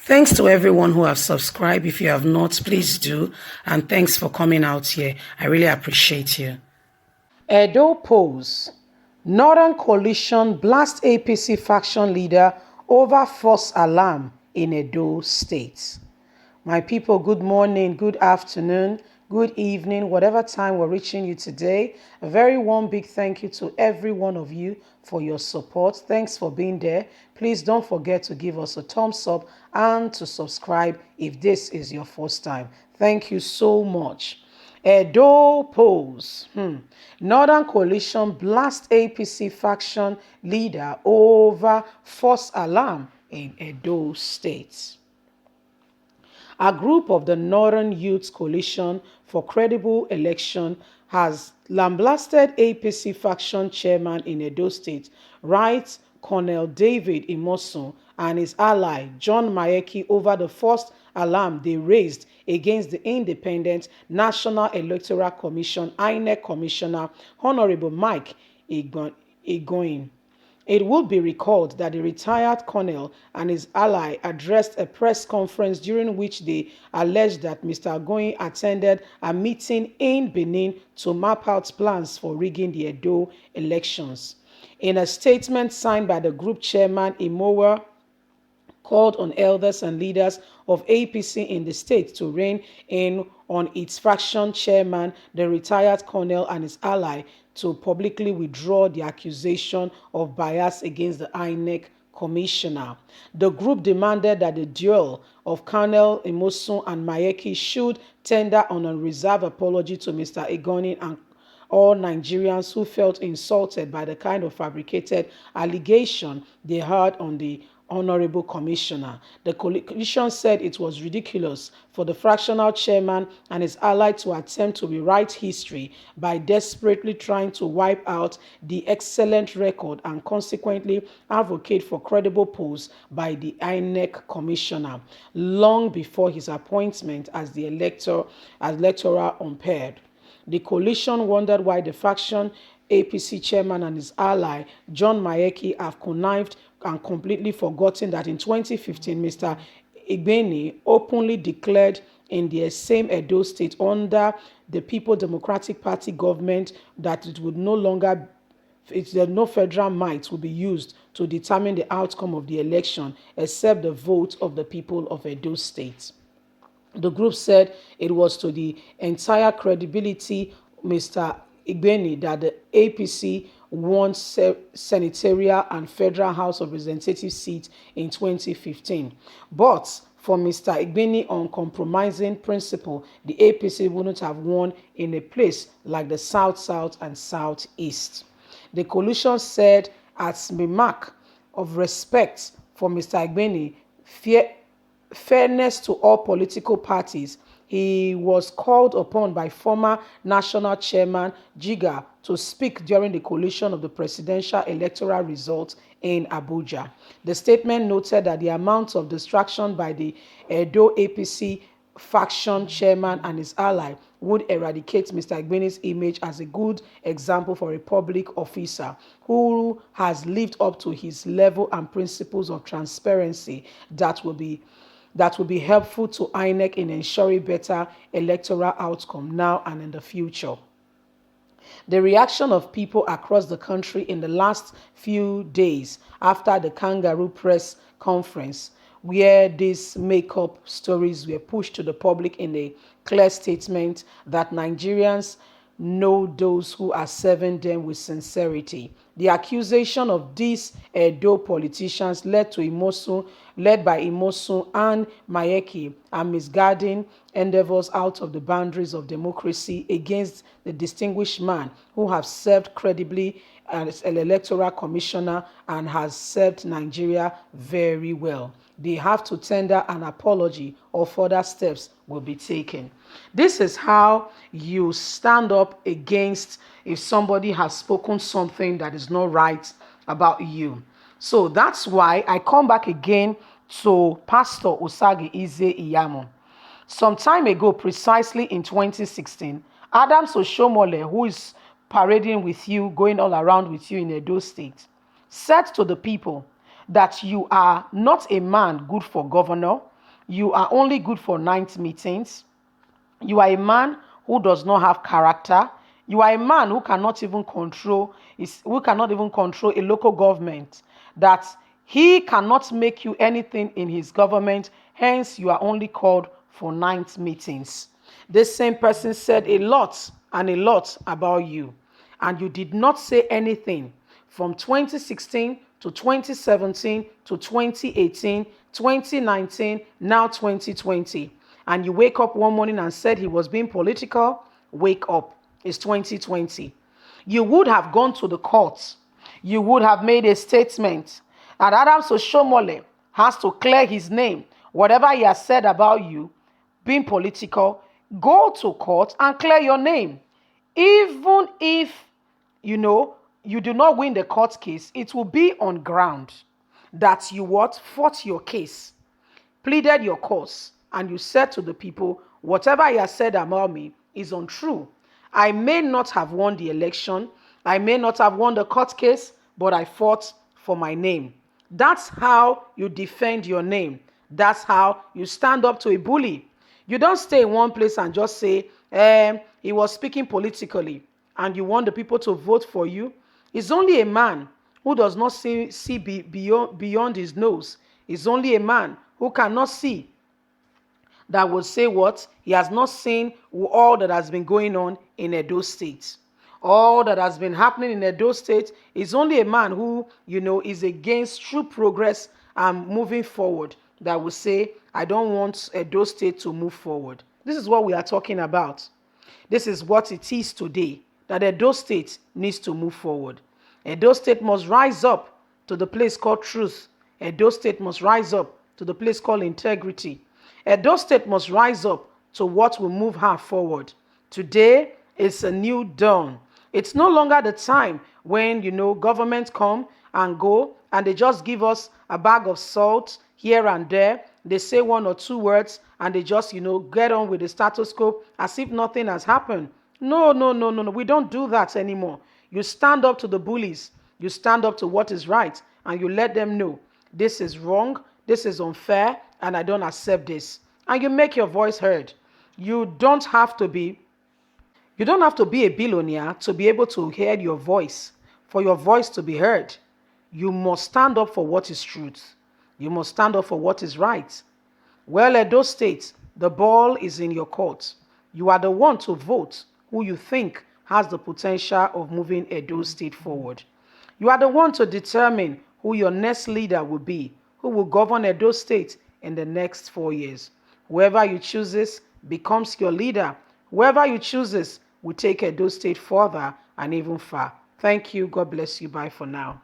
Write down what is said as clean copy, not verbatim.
Thanks to everyone who have subscribed. If you have not, please do. And thanks for coming out here. I really appreciate you. Edo polls. Northern coalition blast APC faction leader over false alarm in Edo State. My people, good morning, good afternoon, good evening, whatever time we're reaching you today. A very warm, big thank you to every one of you for your support. Thanks for being there. Please don't forget to give us a thumbs up and to subscribe if this is your first time. Thank you so much. Edo polls. Northern coalition blast APC faction leader over false alarm in Edo State. A group of the Northern Youth Coalition for Credible Election has lambasted APC faction chairman in Edo State, Right Colonel David Imosun, and his ally John Mayaki over the false alarm they raised against the Independent National Electoral Commission (Inec) Commissioner Honorable Mike Egoin. It would be recalled that the retired colonel and his ally addressed a press conference during which they alleged that Mr. Agoyin attended a meeting in Benin to map out plans for rigging the Edo elections. In a statement signed by the group chairman, Imowa called on elders and leaders of APC in the state to rein in on its faction chairman, the retired colonel, and his ally to publicly withdraw the accusation of bias against the INEC commissioner. The group demanded that the duel of Colonel Imosun and Mayeki should tender an unreserved apology to Mr. Egonin and all Nigerians who felt insulted by the kind of fabricated allegation they heard on the Honorable Commissioner. The coalition said it was ridiculous for the fractional chairman and his ally to attempt to rewrite history by desperately trying to wipe out the excellent record and consequently advocate for credible polls by the INEC Commissioner long before his appointment as the electoral umpire. The coalition wondered why the faction APC chairman and his ally, John Mayeki, have connived and completely forgotten that in 2015, Mr. Igbeni openly declared in the same Edo State under the People Democratic Party government that it would no federal might will be used to determine the outcome of the election except the vote of the people of Edo State. The group said it was to the entire credibility Mr. Igbeni that the APC won senatorial and federal House of Representatives seats in 2015. But for Mr. Igbeni uncompromising principle, the APC wouldn't have won in a place like the South and Southeast. The coalition said as a mark of respect for Mr. Igbeni, fairness to all political parties, he was called upon by former national chairman Jiga to speak during the collation of the presidential electoral results in Abuja. The statement noted that the amount of distraction by the Edo APC faction chairman and his ally would eradicate Mr. Igbeni's image as a good example for a public officer who has lived up to his level and principles of transparency that will be helpful to INEC in ensuring better electoral outcome now and in the future. The reaction of people across the country in the last few days after the kangaroo press conference, where these make-up stories were pushed to the public in a clear statement that Nigerians know those who are serving them with sincerity. The accusation of these Edo politicians led by Imosun and Mayeki are misguiding endeavors out of the boundaries of democracy against the distinguished man who has served credibly as an electoral commissioner and has served Nigeria very well. They have to tender an apology or further steps will be taken. This is how you stand up against if somebody has spoken something that is not right about you. So that's why I come back again to Pastor Osage Ize Iyamo. Some time ago, precisely in 2016, Adams Oshomole, who is parading with you, going all around with you in Edo State, said to the people that you are not a man good for governor, You are only good for night meetings. You are a man who does not have character. You are a man who cannot even control a local government. That he cannot make you anything in his government. Hence, you are only called for night meetings. This same person said a lot and a lot about you, and you did not say anything from 2016 to 2017 to 2018, 2019, now 2020. And you wake up one morning and said he was being political. Wake up. It's 2020. You would have gone to the courts. You would have made a statement. And Adam Soshomole has to clear his name. Whatever he has said about you being political, go to court and clear your name. Even if you do not win the court case, it will be on ground that you fought your case, pleaded your cause, and you said to the people, whatever he has said about me is untrue. I may not have won the election, I may not have won the court case, but I fought for my name. That's how you defend your name. That's how you stand up to a bully. You don't stay in one place and just say, he was speaking politically, and you want the people to vote for you. It's only a man who does not see beyond his nose. It's only a man who cannot see that will say what? He has not seen all that has been going on in Edo State. All that has been happening in Edo State is only a man who, is against true progress and moving forward that will say, I don't want Edo State to move forward. This is what we are talking about. This is what it is today, that Edo State needs to move forward. Edo State must rise up to the place called truth. Edo State must rise up to the place called integrity. Edo State must rise up to what will move her forward. Today is a new dawn. It's no longer the time when, government come and go and they just give us a bag of salt here and there. They say one or two words and they just, get on with the status quo as if nothing has happened. No. We don't do that anymore. You stand up to the bullies. You stand up to what is right and you let them know this is wrong, this is unfair, and I don't accept this. And you make your voice heard. You don't have to be a billionaire to be able to hear your voice, for your voice to be heard. You must stand up for what is truth. You must stand up for what is right. Well, Edo State, the ball is in your court. You are the one to vote who you think has the potential of moving Edo State forward. You are the one to determine who your next leader will be, who will govern Edo State in the next 4 years. Whoever you chooses becomes your leader. Whoever you chooses will take Edo State further and even far. Thank you. God bless you. Bye for now.